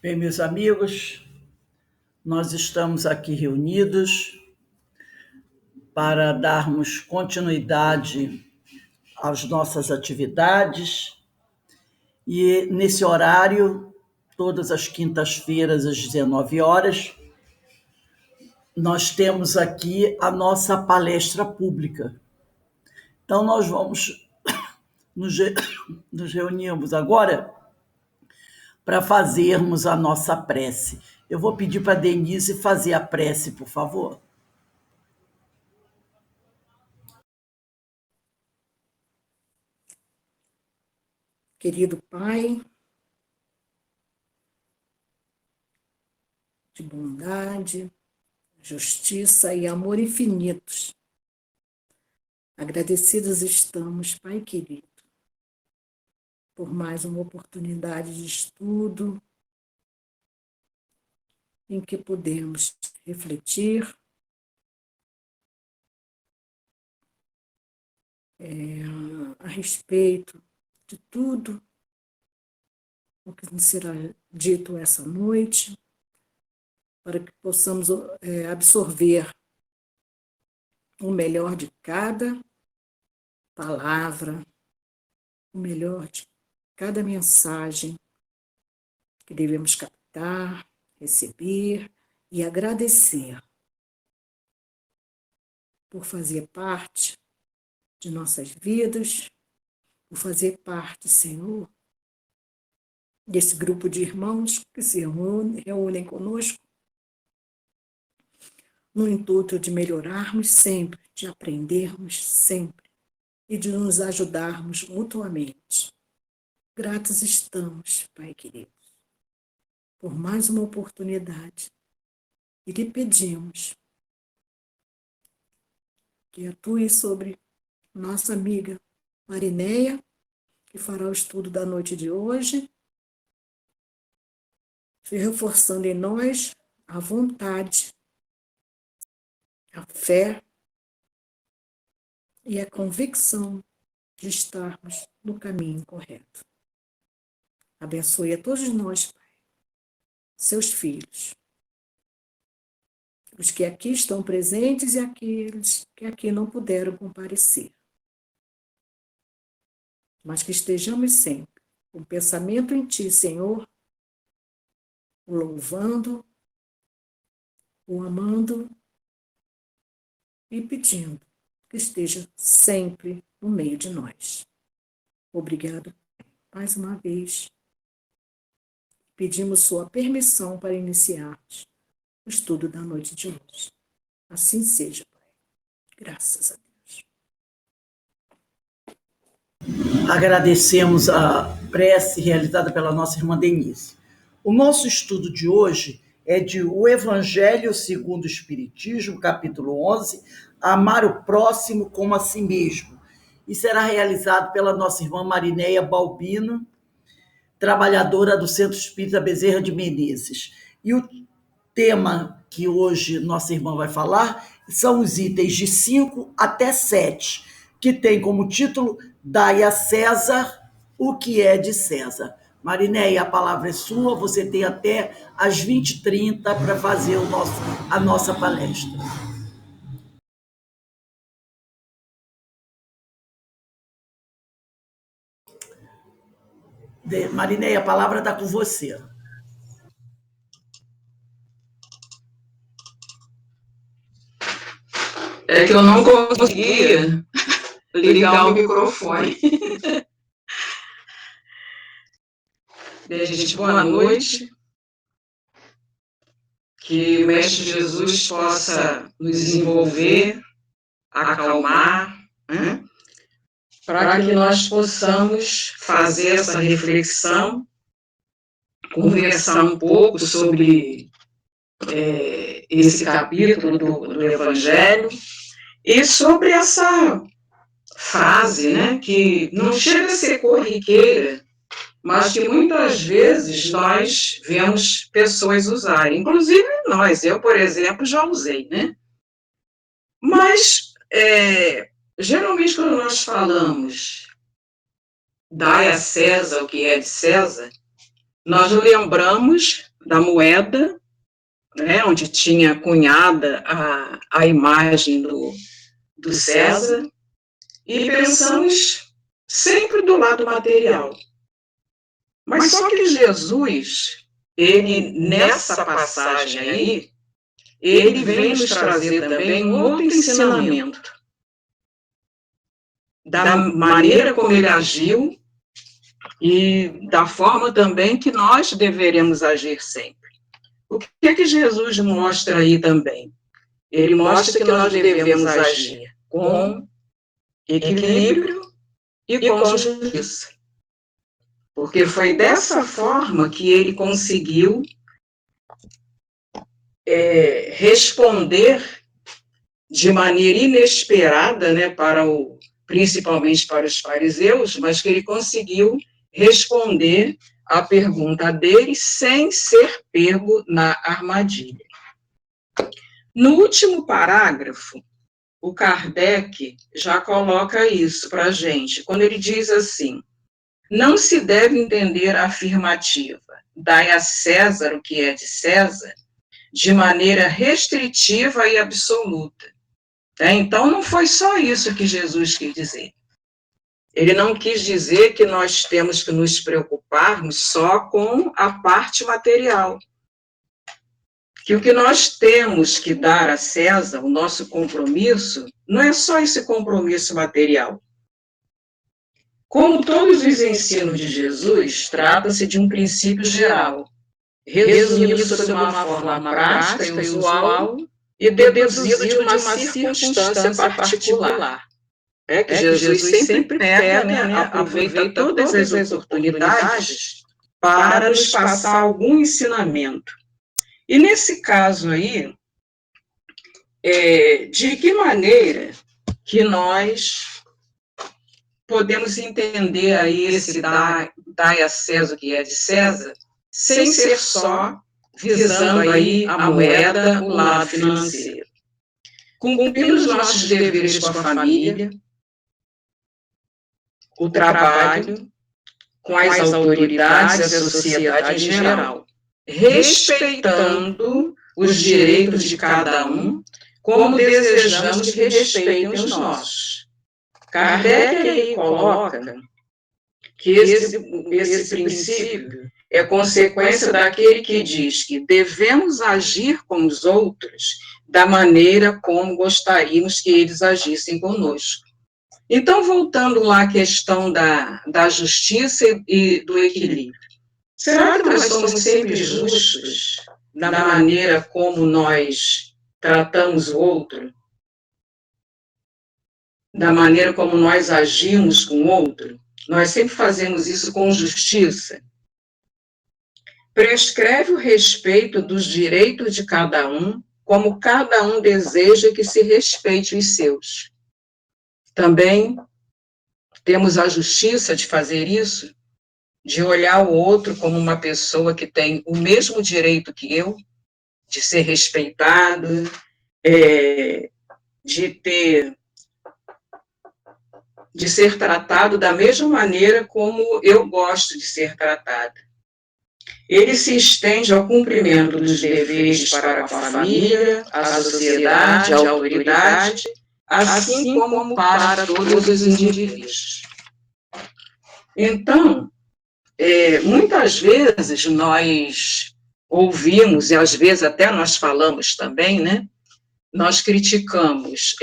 Bem, meus amigos, nós estamos aqui reunidos para darmos continuidade às nossas atividades e, nesse horário, todas as quintas-feiras, às 19 horas, nós temos aqui a nossa palestra pública. Então, nós vamos nos reunirmos agora para fazermos a nossa prece. Eu vou pedir para a Denise fazer a prece, por favor. Querido Pai, de bondade, justiça e amor infinitos, agradecidos estamos, Pai querido, por mais uma oportunidade de estudo em que podemos refletir a respeito de tudo o que nos será dito essa noite, para que possamos absorver o melhor de cada palavra, o melhor de cada mensagem que devemos captar, receber e agradecer por fazer parte de nossas vidas, por fazer parte, Senhor, desse grupo de irmãos que se reúnem conosco no intuito de melhorarmos sempre, de aprendermos sempre e de nos ajudarmos mutuamente. Gratos estamos, Pai querido, por mais uma oportunidade e lhe pedimos que atue sobre nossa amiga Marineia, que fará o estudo da noite de hoje, reforçando em nós a vontade, a fé e a convicção de estarmos no caminho correto. Abençoe a todos nós, Pai, seus filhos, os que aqui estão presentes e aqueles que aqui não puderam comparecer. Mas que estejamos sempre com pensamento em Ti, Senhor, o louvando, o amando e pedindo que esteja sempre no meio de nós. Obrigado mais uma vez. Pedimos sua permissão para iniciarmos o estudo da noite de hoje. Assim seja, Pai. Graças a Deus. Agradecemos a prece realizada pela nossa irmã Denise. O nosso estudo de hoje é de O Evangelho segundo o Espiritismo, capítulo 11, Amar o próximo como a si mesmo. E será realizado pela nossa irmã Marineia Balbino, trabalhadora do Centro Espírita Bezerra de Menezes. E o tema que hoje nossa irmã vai falar são os itens de 5 até 7, que tem como título Dai a César o que é de César. Marineia, a palavra é sua, você tem até às 20h30 para fazer a nossa palestra. Marineia, a palavra está com você. É que eu não conseguia ligar o microfone. Gente, boa noite. Que o Mestre Jesus possa nos envolver, acalmar, né? Para que nós possamos fazer essa reflexão, conversar um pouco sobre esse capítulo do Evangelho e sobre essa frase, né, que não chega a ser corriqueira, mas que muitas vezes nós vemos pessoas usarem, inclusive nós, eu, por exemplo, já usei, né? Mas, geralmente, quando nós falamos dai a César o que é de César, nós lembramos da moeda, né, onde tinha cunhada a imagem do César, e pensamos sempre do lado material. Mas só que Jesus, ele, nessa passagem aí, ele vem nos trazer também um outro ensinamento, da maneira como ele agiu e da forma também que nós deveremos agir sempre. O que é que Jesus mostra aí também? Ele mostra que nós devemos agir com equilíbrio e com justiça. Porque foi dessa forma que ele conseguiu responder de maneira inesperada, né, principalmente para os fariseus, mas que ele conseguiu responder a pergunta deles sem ser pego na armadilha. No último parágrafo, o Kardec já coloca isso para a gente, quando ele diz assim: não se deve entender a afirmativa, dai a César o que é de César, de maneira restritiva e absoluta. Então, não foi só isso que Jesus quis dizer. Ele não quis dizer que nós temos que nos preocuparmos só com a parte material. Que o que nós temos que dar a César, o nosso compromisso, não é só esse compromisso material. Como todos os ensinos de Jesus, trata-se de um princípio geral, resumido sob uma forma prática e usual e deduzido de uma circunstância particular. Que Jesus sempre pega, né, aproveita todas as oportunidades para nos passar algum ensinamento. E nesse caso aí, de que maneira que nós podemos entender aí esse dai a César o que é de César, sem ser só visando aí a moeda, o lado financeiro. Cumprindo os nossos deveres com a família, o trabalho, com as autoridades e a sociedade em geral, respeitando os direitos de cada um, como desejamos que respeitem os nossos. Kardec aí coloca que esse princípio é consequência daquele que diz que devemos agir com os outros da maneira como gostaríamos que eles agissem conosco. Então, voltando lá à questão da justiça e do equilíbrio. Será que nós somos sempre justos na maneira como nós tratamos o outro? Da maneira como nós agimos com o outro? Nós sempre fazemos isso com justiça? Prescreve o respeito dos direitos de cada um, como cada um deseja que se respeite os seus. Também temos a justiça de fazer isso, de olhar o outro como uma pessoa que tem o mesmo direito que eu, de ser respeitado, de ser tratado da mesma maneira como eu gosto de ser tratado. Ele se estende ao cumprimento dos deveres para a família, a sociedade, a autoridade, assim como para todos os indivíduos. Então, muitas vezes nós ouvimos, e às vezes até nós falamos também, né? Nós criticamos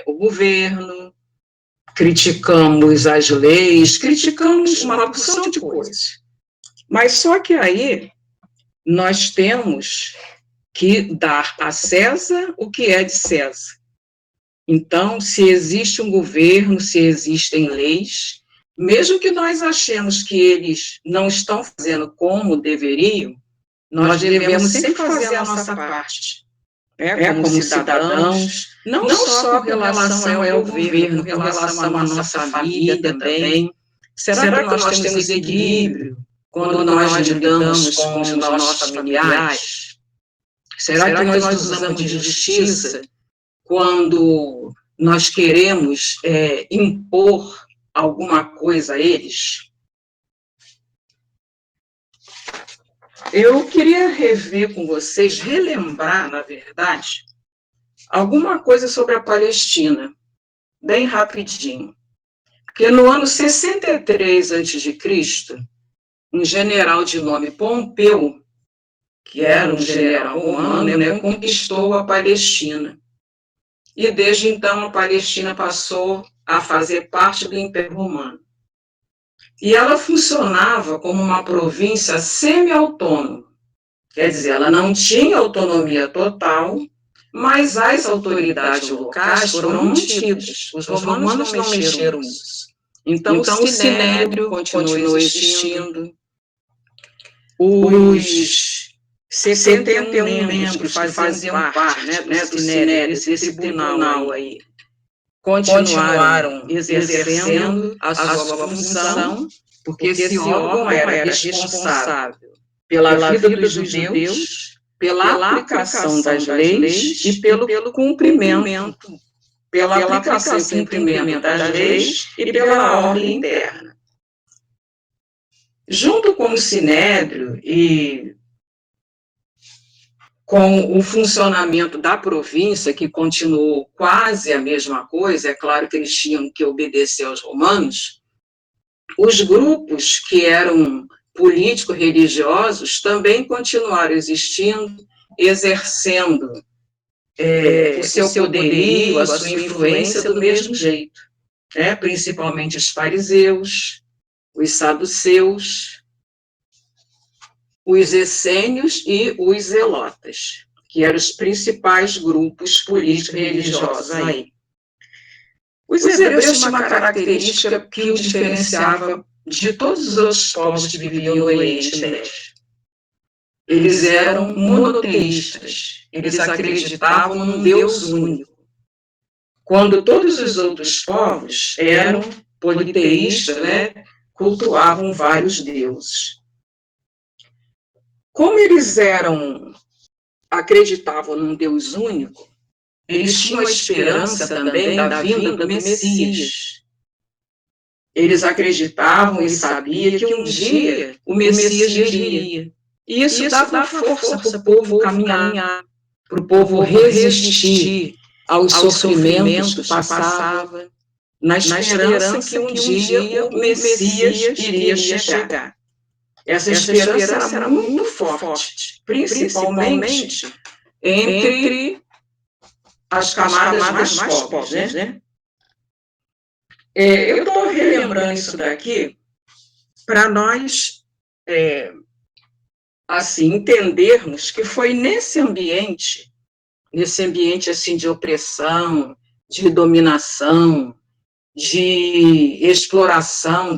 o governo, criticamos as leis, criticamos uma porção de coisas. Mas só que aí nós temos que dar a César o que é de César. Então, se existe um governo, se existem leis, mesmo que nós achemos que eles não estão fazendo como deveriam, nós devemos sempre fazer a nossa parte, como cidadãos, não só com relação ao governo, com relação à nossa família também. Será que nós temos equilíbrio quando nós lidamos com os nossos familiares? Será que nós usamos de justiça quando nós queremos impor alguma coisa a eles? Eu queria rever com vocês, relembrar, na verdade, alguma coisa sobre a Palestina, bem rapidinho. Porque no ano 63 a.C., um general de nome Pompeu, que era um general romano, né, conquistou a Palestina. E desde então a Palestina passou a fazer parte do Império Romano. E ela funcionava como uma província semi-autônoma. Quer dizer, ela não tinha autonomia total, mas as autoridades locais foram mantidas. Os romanos não mexeram nisso. Então o Sinédrio continuou existindo. Os 71 membros que faziam parte, né, do Sinédrio, desse tribunal aí, continuaram exercendo a sua função, porque esse órgão era responsável pela vida dos judeus, pela aplicação das leis e pelo cumprimento, pela aplicação e cumprimento das leis e pela ordem interna. Junto com o Sinédrio e com o funcionamento da província, que continuou quase a mesma coisa, é claro que eles tinham que obedecer aos romanos, os grupos que eram político-religiosos também continuaram existindo, exercendo o seu poderio, a sua influência do mesmo jeito, né? Principalmente os fariseus, os saduceus, os essênios e os zelotas, que eram os principais grupos político-religiosos aí. Os hebreus tinham uma característica que o diferenciava de todos os outros povos que viviam no Oriente Médio. Eles eram monoteístas, eles acreditavam num Deus único. Quando todos os outros povos eram politeístas, né, cultuavam vários deuses. Como eles acreditavam num Deus único, eles tinham a esperança também da vinda do Messias. Eles acreditavam e sabiam que um dia o Messias viria. E isso dava força para o povo caminhar, para o povo resistir aos sofrimentos que passava, na esperança que um dia o Messias iria chegar. Essa esperança era muito forte, principalmente entre as camadas mais pobres, né? Eu estou relembrando isso daqui para nós, assim, entendermos que foi nesse ambiente assim de opressão, de dominação, de exploração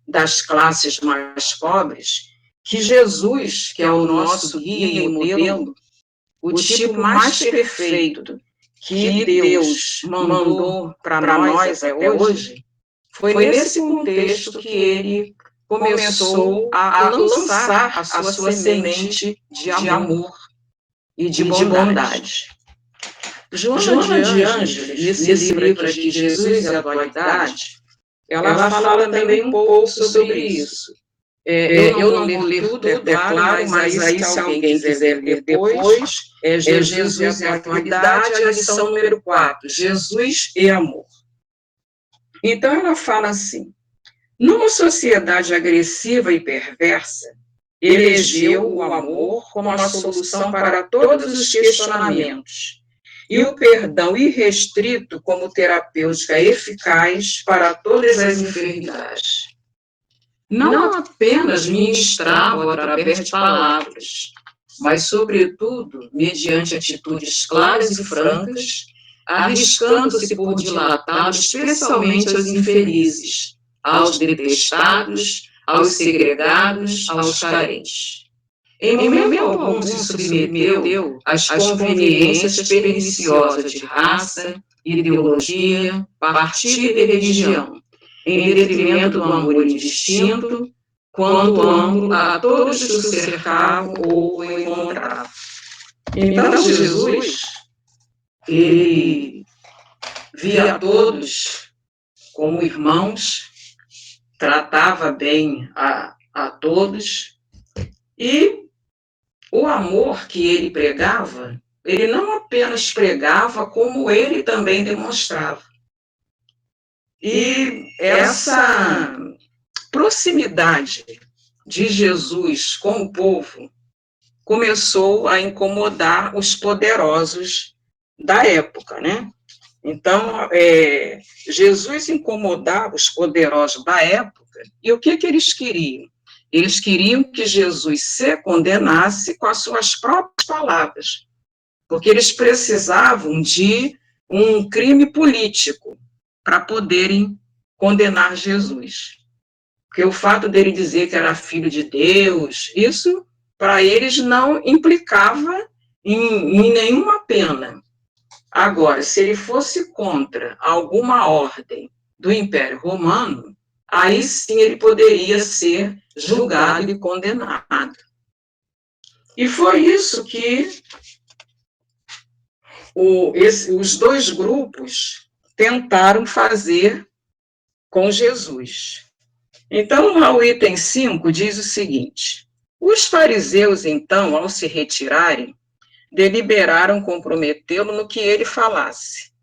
das classes mais pobres, que Jesus, que é o nosso guia e modelo, o tipo mais perfeito que Deus mandou para nós até hoje, foi nesse contexto que ele começou a lançar a sua semente de amor e de bondade. Joana de Ângeles, nesse livro aqui, Jesus e a Atualidade, ela fala também um pouco sobre isso. Eu não vou ler tudo, é claro, mas aí se alguém quiser ler depois, Jesus e a Atualidade, a lição número 4, Jesus e Amor. Então ela fala assim: numa sociedade agressiva e perversa, elegeu o amor como a solução para todos os questionamentos e o perdão irrestrito como terapêutica eficaz para todas as enfermidades. Não apenas ministrava através de palavras, mas, sobretudo, mediante atitudes claras e francas, arriscando-se por dilatá-lo especialmente aos infelizes, aos detestados, aos segregados, aos carentes. Em momento algum se submeteu às conveniências perniciosas de raça, ideologia, partido e religião, em detrimento do amor indistinto, quanto amo a todos que o cercavam ou o encontravam. Então, Jesus, ele via todos como irmãos, tratava bem a todos e o amor que ele pregava, ele não apenas pregava, como ele também demonstrava. E essa proximidade de Jesus com o povo começou a incomodar os poderosos da época, né? Então, Jesus incomodava os poderosos da época, e o que eles queriam? Eles queriam que Jesus se condenasse com as suas próprias palavras, porque eles precisavam de um crime político para poderem condenar Jesus. Porque o fato dele dizer que era filho de Deus, isso para eles não implicava em nenhuma pena. Agora, se ele fosse contra alguma ordem do Império Romano, aí sim ele poderia ser julgado e condenado. E foi isso que os dois grupos tentaram fazer com Jesus. Então, o item 5 diz o seguinte: os fariseus, então, ao se retirarem, deliberaram comprometê-lo no que ele falasse.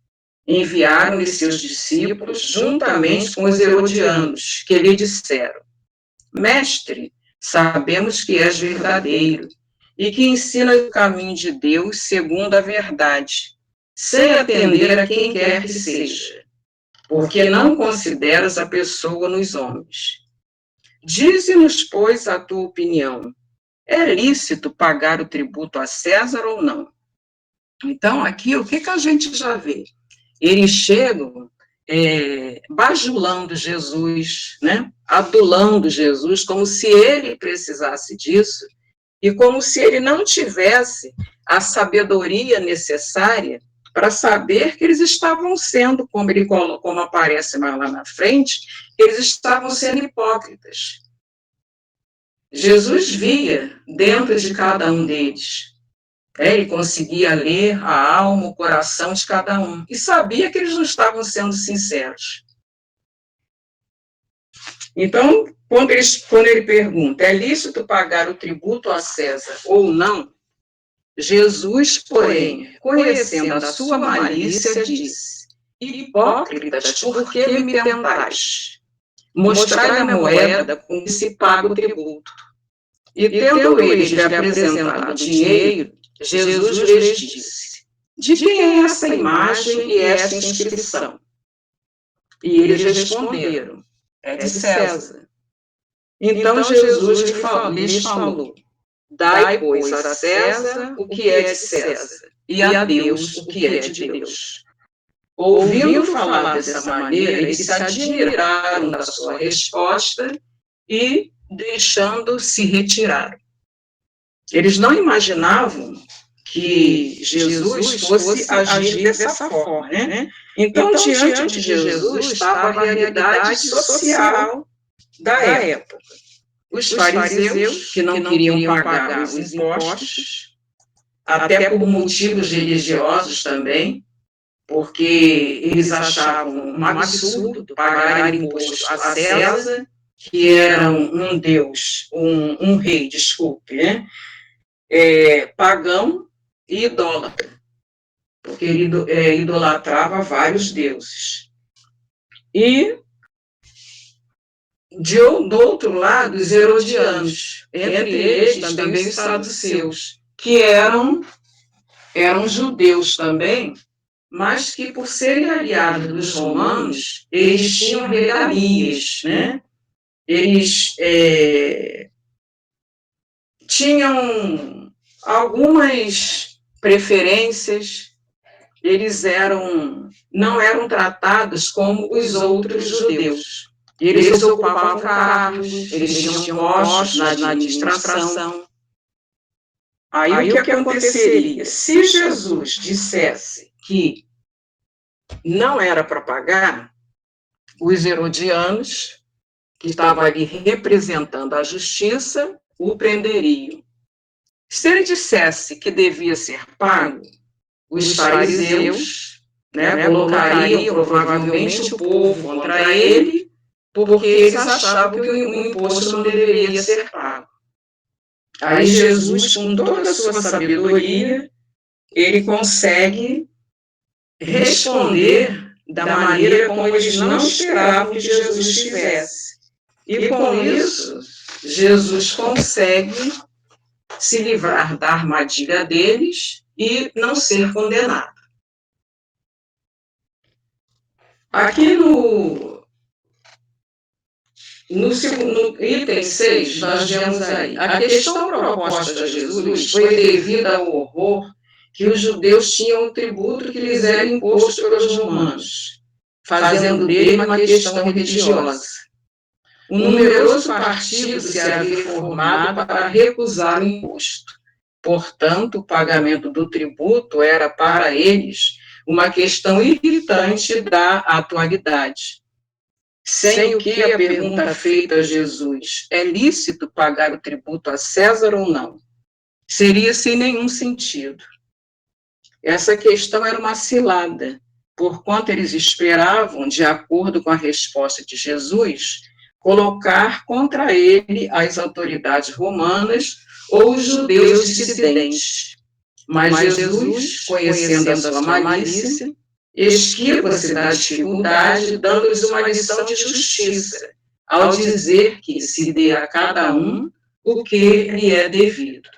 Enviaram-lhe seus discípulos, juntamente com os herodianos, que lhe disseram: Mestre, sabemos que és verdadeiro e que ensinas o caminho de Deus segundo a verdade, sem atender a quem quer que seja, porque não consideras a pessoa nos homens. Dize-nos, pois, a tua opinião. É lícito pagar o tributo a César ou não? Então, aqui, o que a gente já vê? Eles chegam bajulando Jesus, né? Adulando Jesus, como se ele precisasse disso, e como se ele não tivesse a sabedoria necessária para saber que eles estavam sendo, como aparece mais lá na frente, eles estavam sendo hipócritas. Jesus via dentro de cada um deles. Ele conseguia ler a alma, o coração de cada um. E sabia que eles não estavam sendo sinceros. Então, quando ele pergunta, é lícito pagar o tributo a César ou não? Jesus, porém, conhecendo a sua malícia, disse: Hipócritas, por que me tentais? Mostrai a moeda com que se paga o tributo. E tendo eles lhe apresentado dinheiro, Jesus lhes disse: De quem é essa imagem e esta inscrição? E eles responderam: É de César. Então Jesus lhes falou: Dai, pois, a César o que é de César, e a Deus o que é de Deus. Ouvindo falar dessa maneira, eles se admiraram da sua resposta e, deixando, se retiraram. Eles não imaginavam que Jesus fosse agir dessa forma, né? Então, diante de Jesus estava a realidade social da época. Os fariseus, que não queriam pagar os impostos, até por motivos religiosos também, porque eles achavam um absurdo pagar imposto a César, que era um deus, um rei, desculpe, né? Pagão e idólatra, porque ele idolatrava vários deuses. E, do outro lado, os herodianos, entre eles também os saduceus, que eram judeus também, mas que, por serem aliados dos romanos, eles tinham regalias, né? Eles tinham algumas preferências, eles não eram tratados como os outros judeus. Eles ocupavam cargos, eles tinham postos na administração. Aí o que aconteceria? Se Jesus dissesse que não era para pagar, os herodianos, que estavam ali representando a justiça, o prenderiam. Se ele dissesse que devia ser pago, os fariseus, colocariam provavelmente o povo contra ele, porque eles achavam que o imposto não deveria ser pago. Aí Jesus, com toda a sua sabedoria, ele consegue responder da maneira como eles não esperavam que Jesus fizesse. E com isso, Jesus consegue se livrar da armadilha deles e não ser condenado. Aqui no item 6, nós vemos aí, a questão proposta a Jesus foi devida ao horror que os judeus tinham o tributo que lhes era imposto pelos romanos, fazendo dele uma questão religiosa. Um numeroso partido se havia formado para recusar o imposto. Portanto, o pagamento do tributo era para eles uma questão irritante da atualidade. Sem o que a pergunta feita a Jesus, é lícito pagar o tributo a César ou não? Seria sem nenhum sentido. Essa questão era uma cilada, porquanto eles esperavam, de acordo com a resposta de Jesus, colocar contra ele as autoridades romanas ou os judeus dissidentes. Mas Jesus, conhecendo a sua malícia, esquiva-se da dificuldade, dando-lhes uma lição de justiça, ao dizer que se dê a cada um o que lhe é devido.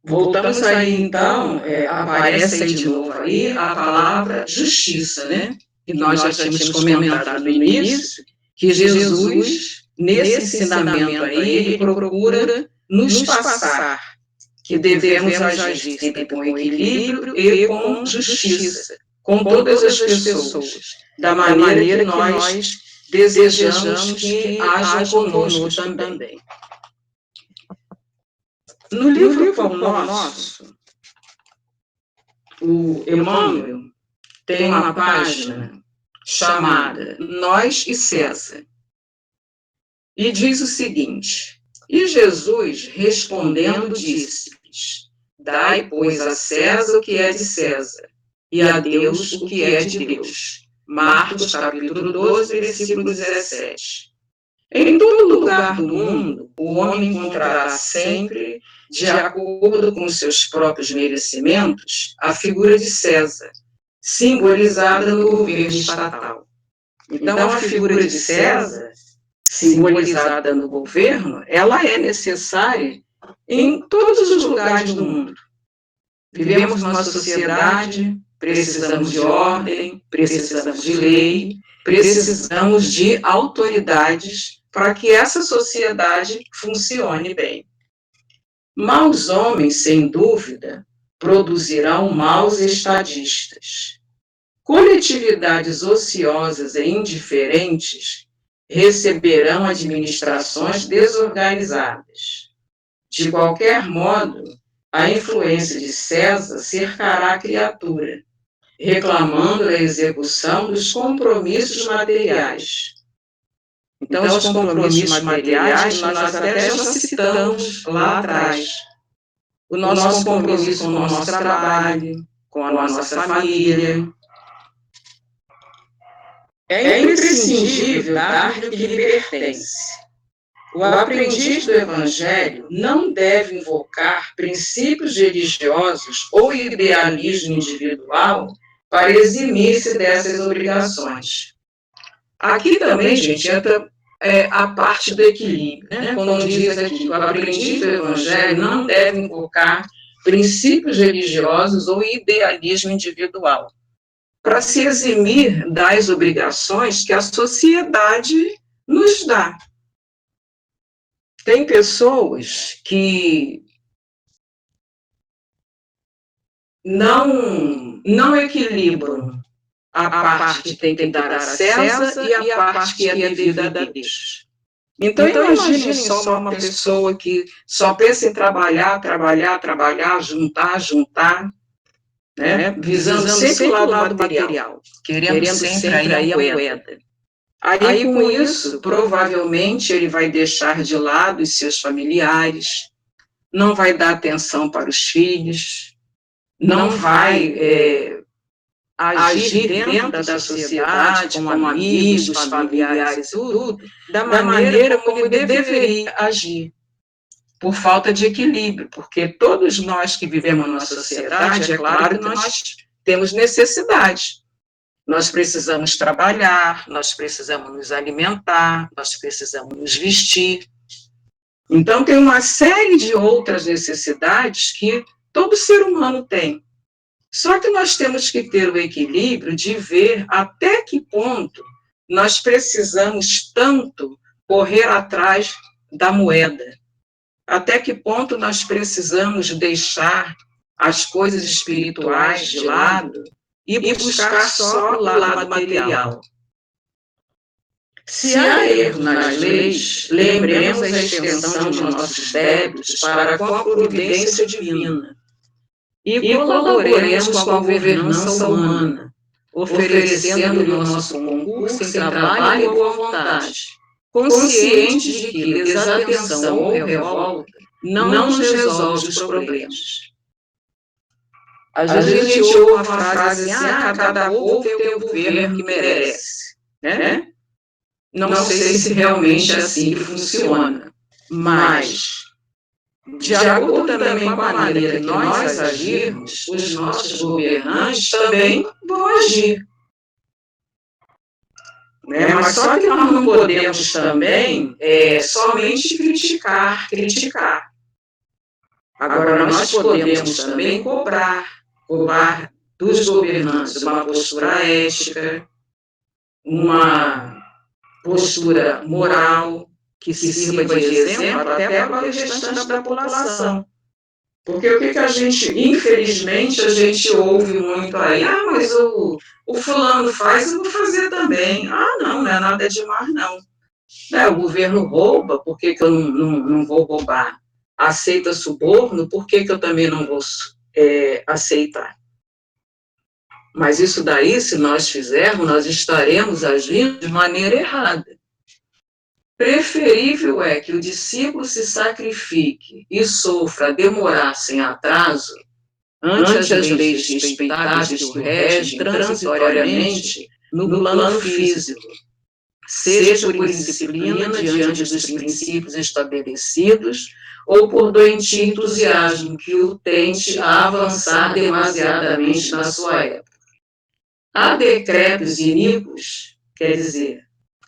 Voltamos aí, então, aparece aí de novo aí a palavra justiça, né? E nós já tínhamos comentado no início que Jesus, nesse ensinamento aí, ele procura nos passar que devemos agir sempre com equilíbrio e com justiça, com todas as pessoas, da maneira que nós desejamos que hajam conosco também. No livro Pão Nosso, o Emmanuel tem uma página chamada Nós e César, e diz o seguinte: e Jesus, respondendo, disse-lhes: dai, pois, a César o que é de César, e a Deus o que é de Deus. Marcos, capítulo 12, versículo 17. Em todo lugar do mundo, o homem encontrará sempre, de acordo com seus próprios merecimentos, a figura de César, simbolizada no governo estatal. Então, a figura de César, simbolizada no governo, ela é necessária em todos os lugares do mundo. Vivemos numa sociedade, precisamos de ordem, precisamos de lei, precisamos de autoridades para que essa sociedade funcione bem. Maus homens, sem dúvida, produzirão maus estadistas. Coletividades ociosas e indiferentes receberão administrações desorganizadas. De qualquer modo, a influência de César cercará a criatura, reclamando a execução dos compromissos materiais. Então, os compromissos materiais nós até já citamos lá atrás. O nosso compromisso com o nosso trabalho, com a nossa família. É imprescindível dar-lhe o que lhe pertence. O aprendiz do Evangelho não deve invocar princípios religiosos ou idealismo individual para eximir-se dessas obrigações. Aqui também, gente, entra a parte do equilíbrio, né? Quando diz aqui que o aprendiz do Evangelho não deve invocar princípios religiosos ou idealismo individual para se eximir das obrigações que a sociedade nos dá. Tem pessoas que não equilibram a parte que tem que dar a César e a parte que é devida a Deus. Então imagine só uma pessoa que só pensa em trabalhar, juntar, né? Visando sempre o lado material, querendo sempre aí a moeda. Aí, com isso, provavelmente ele vai deixar de lado os seus familiares, não vai dar atenção para os filhos, não vai agir dentro da sociedade, como amigos, familiares e tudo, da maneira como ele deveria agir, por falta de equilíbrio, porque todos nós que vivemos numa sociedade, é claro que nós temos necessidades. Nós precisamos trabalhar, nós precisamos nos alimentar, nós precisamos nos vestir. Então, tem uma série de outras necessidades que todo ser humano tem. Só que nós temos que ter o equilíbrio de ver até que ponto nós precisamos tanto correr atrás da moeda. Até que ponto nós precisamos deixar as coisas espirituais de lado e buscar só o lado material. Se há erro nas leis, lembremos a extensão de nossos débitos para com a providência divina e colaboremos com a governança humana, oferecendo-lhe o nosso concurso em trabalho e boa vontade, conscientes de que desatenção ou revolta não nos resolve os problemas. Às vezes a gente ouve uma frase assim, cada povo tem o governo que merece, né? Não sei se realmente é assim que funciona, mas, de acordo também com a maneira que nós agirmos, os nossos governantes também vão agir. Né? Mas só que nós não podemos também somente criticar. Agora, nós podemos também cobrar dos governantes uma postura ética, uma postura moral, que sirva de exemplo até para o restante da população. Porque o que a gente, infelizmente, a gente ouve muito aí, mas o fulano faz, eu vou fazer também. Não é nada demais, não. O governo rouba, por que eu não vou roubar? Aceita suborno, por que eu também não vou aceitar? Mas isso daí, se nós fizermos, nós estaremos agindo de maneira errada. Preferível é que o discípulo se sacrifique e sofra demorar sem atraso, ante as leis respeitáveis que o regem transitoriamente no plano físico, seja por indisciplina diante dos princípios estabelecidos, ou por doentio entusiasmo que o tente a avançar demasiadamente na sua época. Há decretos iníquos, quer dizer,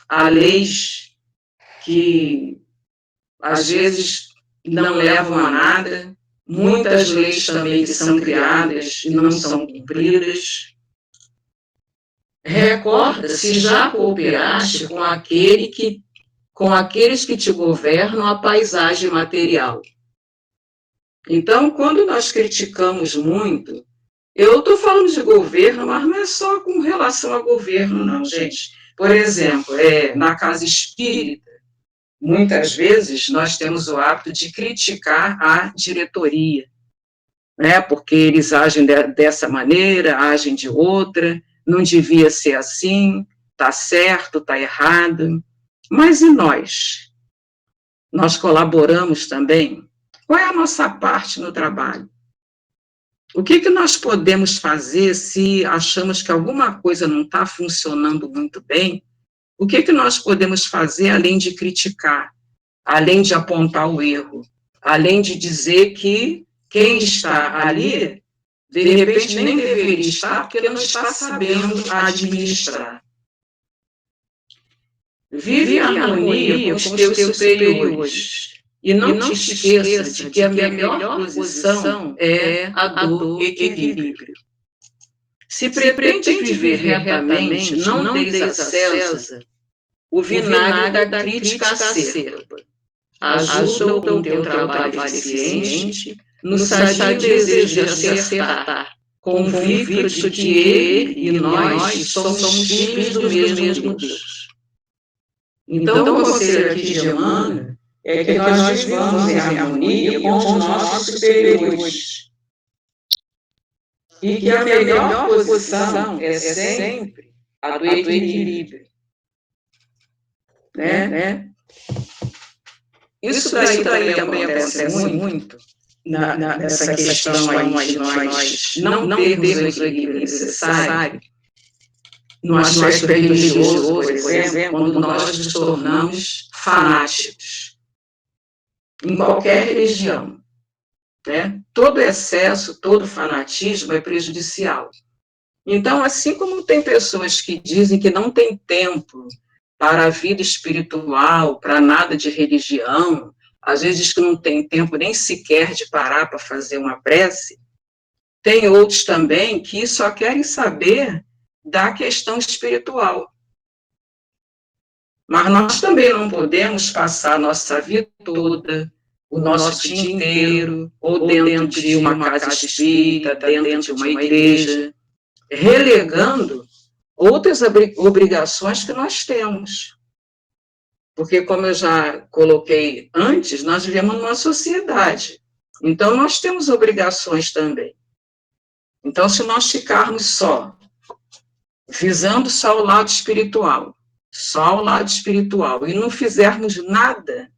há leis que às vezes não levam a nada, muitas leis também que são criadas e não são cumpridas. Recorda se já cooperaste com aqueles que te governam a paisagem material. Então, quando nós criticamos muito, eu estou falando de governo, mas não é só com relação a governo, não, gente. Por exemplo, na casa espírita, muitas vezes nós temos o hábito de criticar a diretoria, né? Porque eles agem dessa maneira, agem de outra, não devia ser assim, está certo, está errado. Mas e nós? Nós colaboramos também? Qual é a nossa parte no trabalho? O que nós podemos fazer se achamos que alguma coisa não está funcionando muito bem? O que nós podemos fazer além de criticar, além de apontar o erro, além de dizer que quem está ali, de repente, nem deveria estar porque não está sabendo administrar? Vive em harmonia com os teus superiores. E não te esqueça de que a melhor posição é a do equilíbrio. Se pretende viver retamente, não deis a César o vinagre da crítica acerba. Ajuda o teu trabalho eficiente no sadio desejo de acertar, convicto de que ele e nós somos filhos do mesmo Deus. Então, o conselho aqui de Emmanuel é que nós vivamos em harmonia com os nossos superiores. E que a melhor posição é sempre a do equilíbrio. Né? Isso daí também acontece muito nessa questão aí de nós não termos o equilíbrio necessário, no aspecto religioso, por exemplo, quando nós nos tornamos fanáticos em qualquer religião, né? Todo excesso, todo fanatismo é prejudicial. Então, assim como tem pessoas que dizem que não tem tempo para a vida espiritual, para nada de religião, às vezes que não tem tempo nem sequer de parar para fazer uma prece, tem outros também que só querem saber da questão espiritual. Mas nós também não podemos passar a nossa vida toda, o nosso dia inteiro, ou dentro de uma casa espírita, dentro de uma igreja, relegando outras obrigações que nós temos. Porque, como eu já coloquei antes, nós vivemos numa sociedade. Então, nós temos obrigações também. Então, se nós ficarmos só, visando só o lado espiritual, e não fizermos nada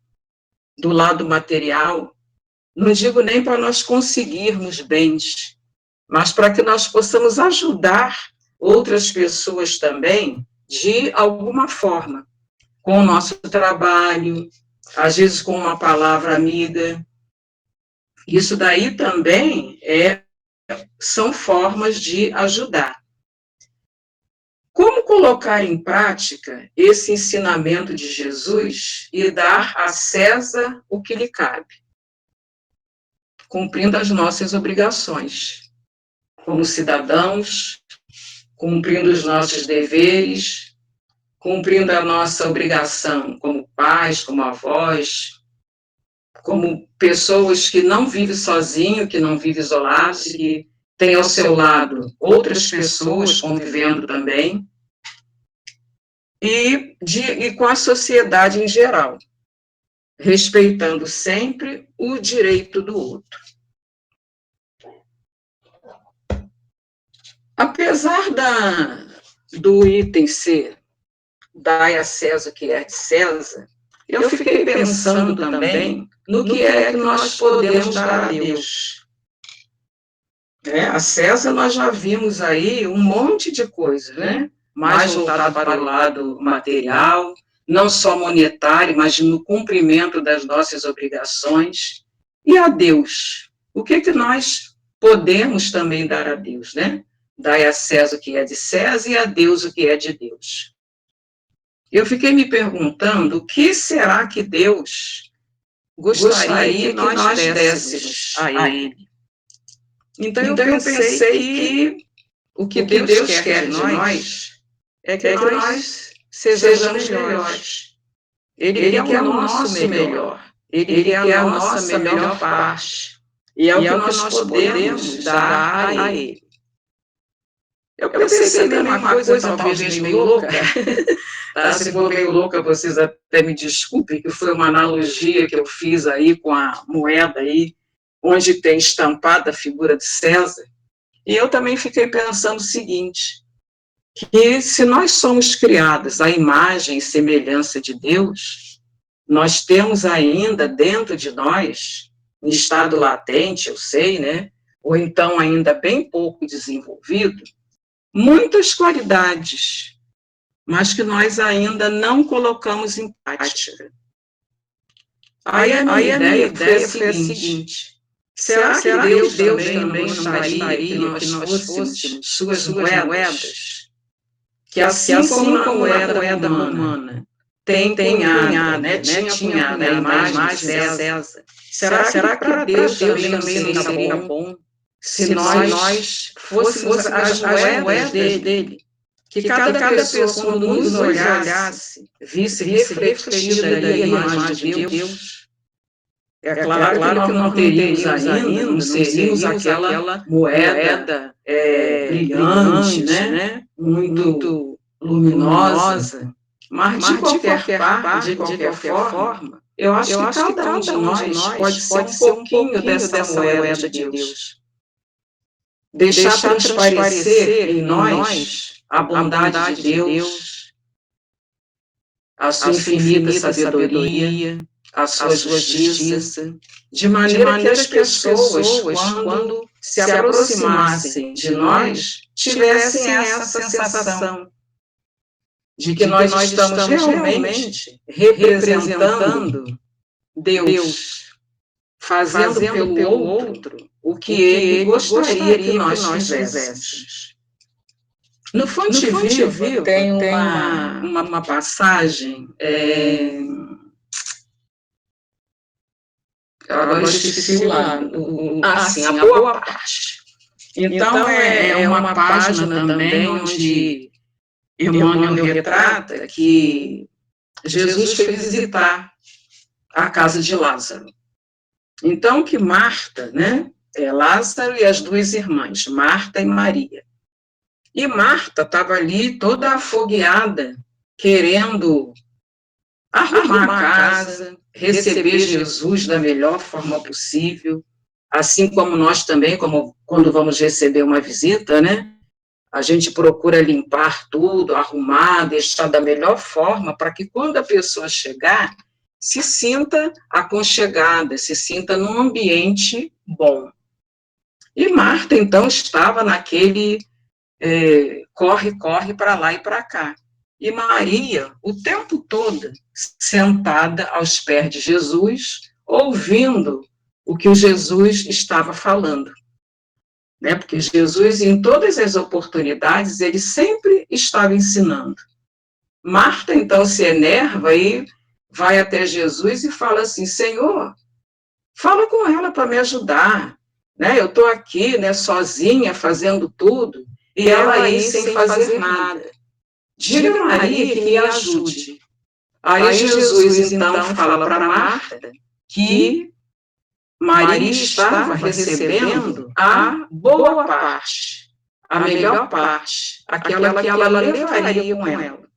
do lado material, não digo nem para nós conseguirmos bens, mas para que nós possamos ajudar outras pessoas também, de alguma forma, com o nosso trabalho, às vezes com uma palavra amiga. Isso daí também são formas de ajudar. Como colocar em prática esse ensinamento de Jesus e dar a César o que lhe cabe? Cumprindo as nossas obrigações, como cidadãos, cumprindo os nossos deveres, cumprindo a nossa obrigação como pais, como avós, como pessoas que não vivem sozinhos, que não vivem isolados, que têm ao seu lado outras pessoas convivendo também, e com a sociedade em geral, respeitando sempre o direito do outro. Apesar do item ser dai a César o que é de César, eu fiquei pensando também no que é que nós podemos dar a Deus. A César nós já vimos aí um monte de coisas, né? Mais voltado para o lado material, não só monetário, mas no cumprimento das nossas obrigações. E a Deus? O que nós podemos também dar a Deus, né? Dai a César o que é de César e a Deus o que é de Deus. Eu fiquei me perguntando o que será que Deus gostaria que nós dessemos a Ele. Então eu pensei que o que Deus quer de nós é que nós sejamos melhores. Ele quer o nosso melhor. Ele quer a nossa melhor parte. E é o que nós podemos dar a Ele. Eu pensei também uma coisa talvez meio louca. Se for meio louca, vocês até me desculpem, que foi uma analogia que eu fiz aí com a moeda aí, onde tem estampada a figura de César. E eu também fiquei pensando o seguinte, que se nós somos criados à imagem e semelhança de Deus, nós temos ainda dentro de nós, em estado latente, eu sei, né? Ou então ainda bem pouco desenvolvido, muitas qualidades, mas que nós ainda não colocamos em prática. Aí a minha ideia foi a seguinte, será que Deus também não gostaria que nós fôssemos suas moedas? Que assim como a moeda romana tem cunhada, né? Tinha a imagem de César. Será que para Deus também não seria bom se nós fôssemos as moedas dele? Que cada pessoa, quando nos olhasse, visse refletida ali a imagem de Deus. É claro que nós não teríamos ainda, não seríamos aquela moeda brilhante, né? Muito luminosa, mas de qualquer forma, eu acho que cada um de nós pode ser um pouquinho dessa moeda de Deus. Deixar transparecer em nós a bondade de Deus, a sua infinita sabedoria, a sua justiça, de maneira que as pessoas, quando se aproximassem de nós, tivessem essa sensação de que nós estamos realmente representando Deus, fazendo pelo outro o que Ele gostaria que nós fizéssemos. No Fonte Viva tem uma passagem, agora eu esqueci o lado, a boa parte. Então, é uma página também onde Emmanuel retrata que Jesus foi visitar a casa de Lázaro. Então, que Marta, né, Lázaro e as duas irmãs, Marta e Maria. E Marta estava ali toda afogueada, querendo arrumar a casa, receber Jesus da melhor forma possível, assim como nós também, como quando vamos receber uma visita, né? A gente procura limpar tudo, arrumar, deixar da melhor forma, para que quando a pessoa chegar, se sinta aconchegada, se sinta num ambiente bom. E Marta, então, estava naquele corre para lá e para cá. E Maria, o tempo todo, sentada aos pés de Jesus, ouvindo o que o Jesus estava falando. Né? Porque Jesus, em todas as oportunidades, ele sempre estava ensinando. Marta, então, se enerva e vai até Jesus e fala assim: Senhor, fala com ela para me ajudar. Né? Eu estou aqui, né, sozinha, fazendo tudo, e ela aí sem fazer nada. Diga a Maria que me ajude. Aí Jesus, então, fala para Marta que Maria estava recebendo a boa parte, a melhor parte, aquela que ela levaria com ela.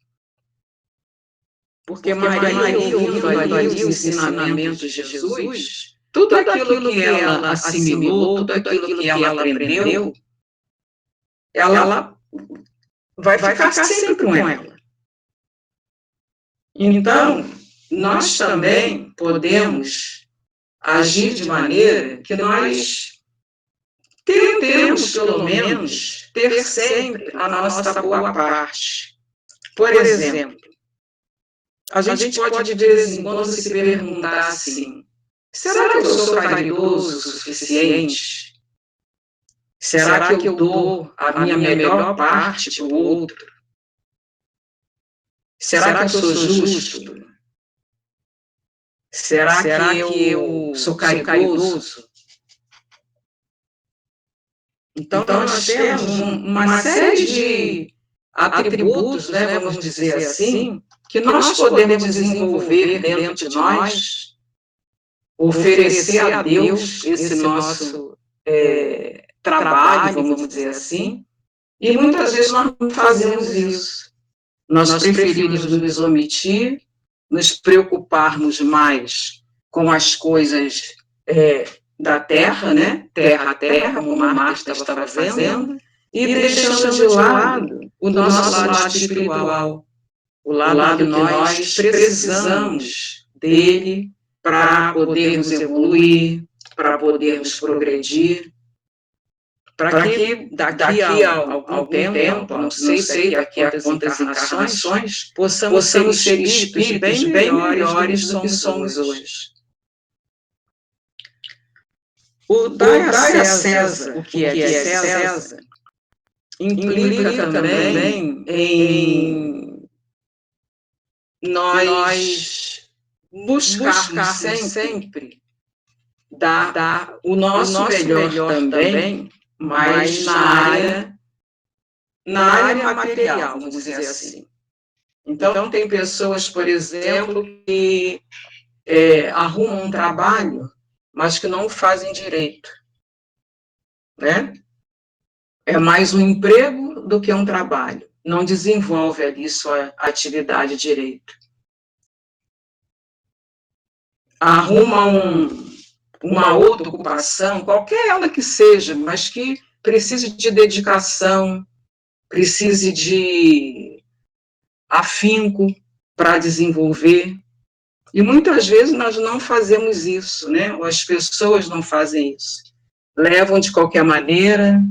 Porque Maria, ouvindo ali os ensinamentos de Jesus, tudo aquilo que ela assimilou, tudo aquilo que ela aprendeu, ela vai ficar sempre com ela. Então, nós também podemos agir de maneira que nós tentemos, pelo menos, ter sempre a nossa boa parte. Por exemplo, a gente pode, de vez em quando, se perguntar assim: será que eu sou caridoso o suficiente? Será que eu dou a minha melhor parte para o outro? Será que eu sou justo? Será que eu sou caridoso? Então nós temos uma série de atributos, né, vamos dizer assim, que nós podemos desenvolver dentro de nós, oferecer a Deus esse nosso trabalho, vamos dizer assim, e muitas vezes nós não fazemos isso. Nós preferimos nos omitir, nos preocuparmos mais com as coisas da terra, né? Terra a terra, como Marta estava fazendo, e deixando de lado o nosso lado espiritual, o lado que nós precisamos dele para podermos evoluir, para podermos progredir, para que daqui a algum tempo, não sei daqui a quantas encarnações, possamos ser espíritos bem melhores do que somos hoje. O dar a César o que é de César implica também em nós buscarmos sempre dar o nosso melhor também, mas na área material, vamos dizer assim. Então, tem pessoas, por exemplo, que arrumam um trabalho, mas que não fazem direito. Né? É mais um emprego do que um trabalho. Não desenvolve ali sua atividade direito. Arruma uma outra ocupação, qualquer ela que seja, mas que precise de dedicação, precise de afinco para desenvolver. E muitas vezes nós não fazemos isso, né? Ou as pessoas não fazem isso. Levam de qualquer maneira,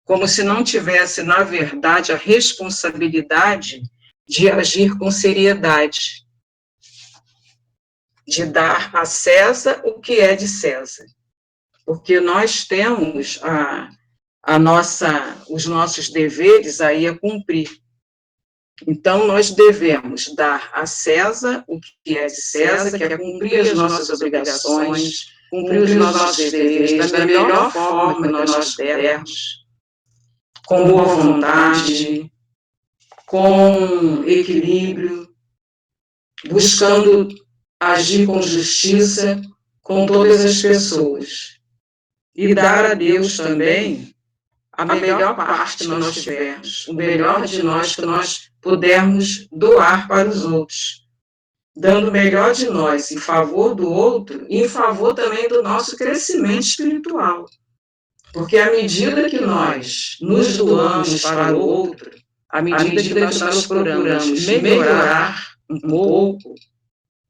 como se não tivesse, na verdade, a responsabilidade de agir com seriedade, de dar a César o que é de César. Porque nós temos os nossos deveres aí a cumprir. Então, nós devemos dar a César o que é de César, que é cumprir as nossas obrigações, cumprir os nossos deveres da melhor forma que nós pudermos, com boa vontade, com equilíbrio, buscando agir com justiça com todas as pessoas. E dar a Deus também a melhor parte que nós tivermos, o melhor de nós que nós pudermos doar para os outros, dando o melhor de nós em favor do outro e em favor também do nosso crescimento espiritual. Porque à medida que nós nos doamos para o outro, à medida que nós procuramos melhorar um pouco,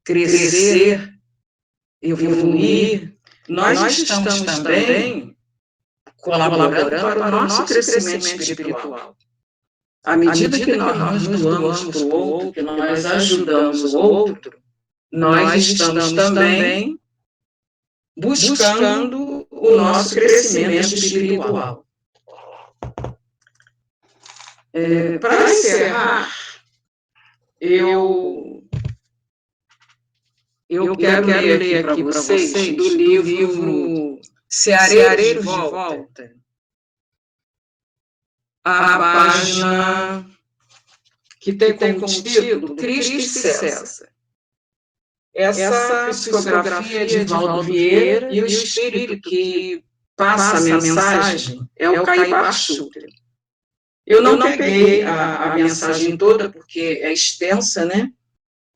crescer, evoluir, nós estamos também colaborando para o nosso crescimento espiritual. À medida que nós nos doamos para o outro, que nós ajudamos o outro, nós estamos também buscando o nosso crescimento espiritual. Para encerrar, eu quero ler aqui para vocês do livro Ceareiros de Volta, a página que tem como título Cristo e César. Essa psicografia de Valdo Vieira e o espírito que passa a mensagem é o Caibar Shutra. Eu não peguei a mensagem toda porque é extensa, né?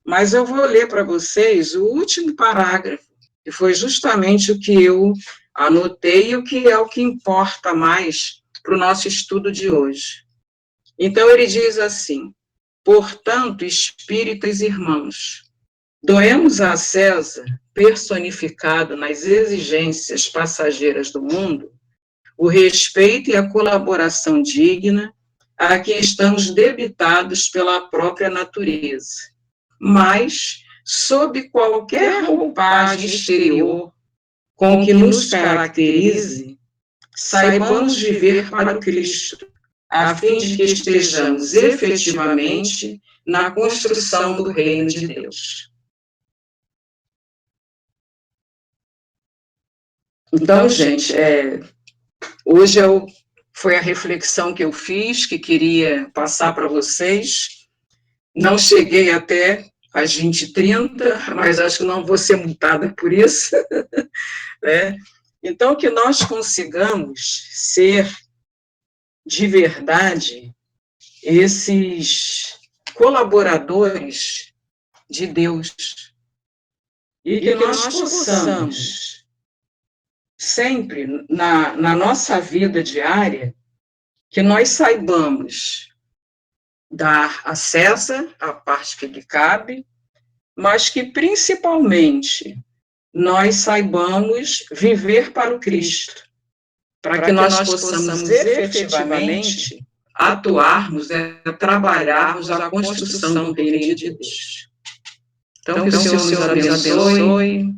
Mas eu vou ler para vocês o último parágrafo, que foi justamente o que eu anotei e o que é o que importa mais para o nosso estudo de hoje. Então, ele diz assim: portanto, espíritas irmãos, doemos a César, personificado nas exigências passageiras do mundo, o respeito e a colaboração digna a que estamos debitados pela própria natureza. Mas, sob qualquer roupagem exterior com que nos caracterize, saibamos viver para o Cristo, a fim de que estejamos efetivamente na construção do reino de Deus. Então, gente, hoje foi a reflexão que eu fiz, que queria passar para vocês. Não cheguei até às 20h30, mas acho que não vou ser multada por isso. Né? Então, que nós consigamos ser, de verdade, esses colaboradores de Deus. E que nós possamos, sempre, na nossa vida diária, que nós saibamos dar a César a parte que lhe cabe, mas que, principalmente, nós saibamos viver para o Cristo, para que nós possamos efetivamente atuarmos, trabalharmos a construção do reino de Deus. Então, que o Senhor nos abençoe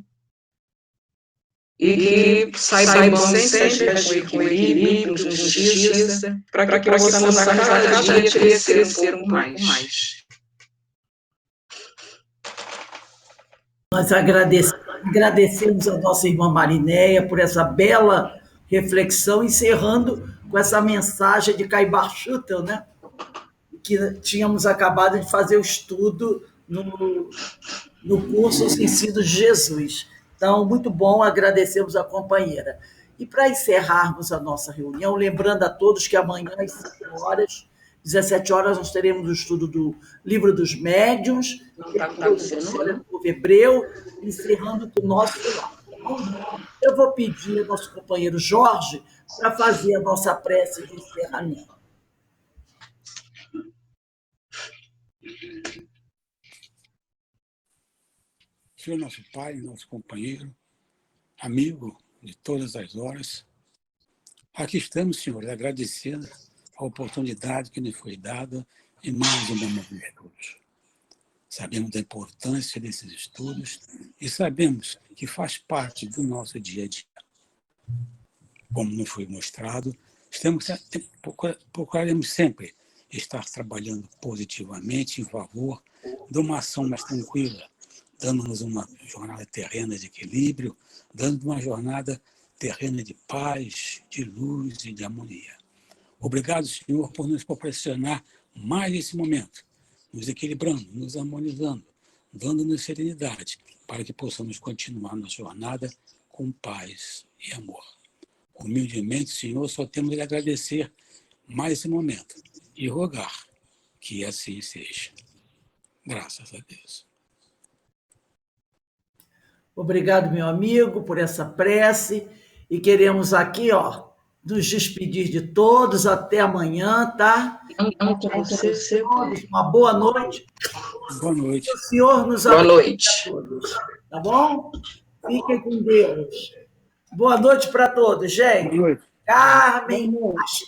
e que saibamos sempre agir com equilíbrio, com justiça, para que possamos a cada dia crescer um pouco mais. Nós agradecemos a nossa irmã Marinéia por essa bela reflexão, encerrando com essa mensagem de Caibar Schutel, né? Que tínhamos acabado de fazer o estudo no curso Os Ensinos de Jesus. Então, muito bom, agradecemos a companheira. E para encerrarmos a nossa reunião, lembrando a todos que amanhã, às 17 horas, nós teremos o estudo do Livro dos Médiuns, depois a história do povo hebreu, encerrando com o nosso lar. Eu vou pedir ao nosso companheiro Jorge para fazer a nossa prece de encerramento. Senhor, nosso Pai, nosso companheiro, amigo de todas as horas, aqui estamos, Senhor, agradecendo a oportunidade que nos foi dada em mais um momento de estudos. Sabemos da importância desses estudos e sabemos que faz parte do nosso dia a dia. Como nos foi mostrado, procuraremos sempre estar trabalhando positivamente em favor de uma ação mais tranquila, dando-nos uma jornada terrena de equilíbrio, dando uma jornada terrena de paz, de luz e de harmonia. Obrigado, Senhor, por nos proporcionar mais esse momento, nos equilibrando, nos harmonizando, dando-nos serenidade, para que possamos continuar nossa jornada com paz e amor. Humildemente, Senhor, só temos de agradecer mais esse momento e rogar que assim seja. Graças a Deus. Obrigado, meu amigo, por essa prece. E queremos aqui, nos despedir de todos. Até amanhã, tá? Uma boa noite. Boa noite. O Senhor nos Boa abençoe noite. a todos. Tá bom? Fiquem com Deus. Boa noite para todos, gente. Boa noite.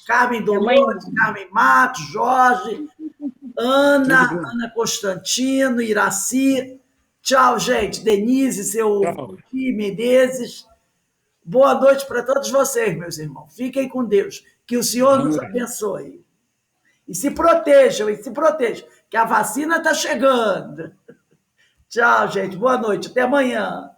Carmen Dolores, Carmen Matos, Jorge, Ana Constantino, Iraci. Tchau, gente. Denise, seu Menezes. Boa noite para todos vocês, meus irmãos. Fiquem com Deus. Que o Senhor nos abençoe. E se protejam, que a vacina está chegando. Tchau, gente. Boa noite. Até amanhã.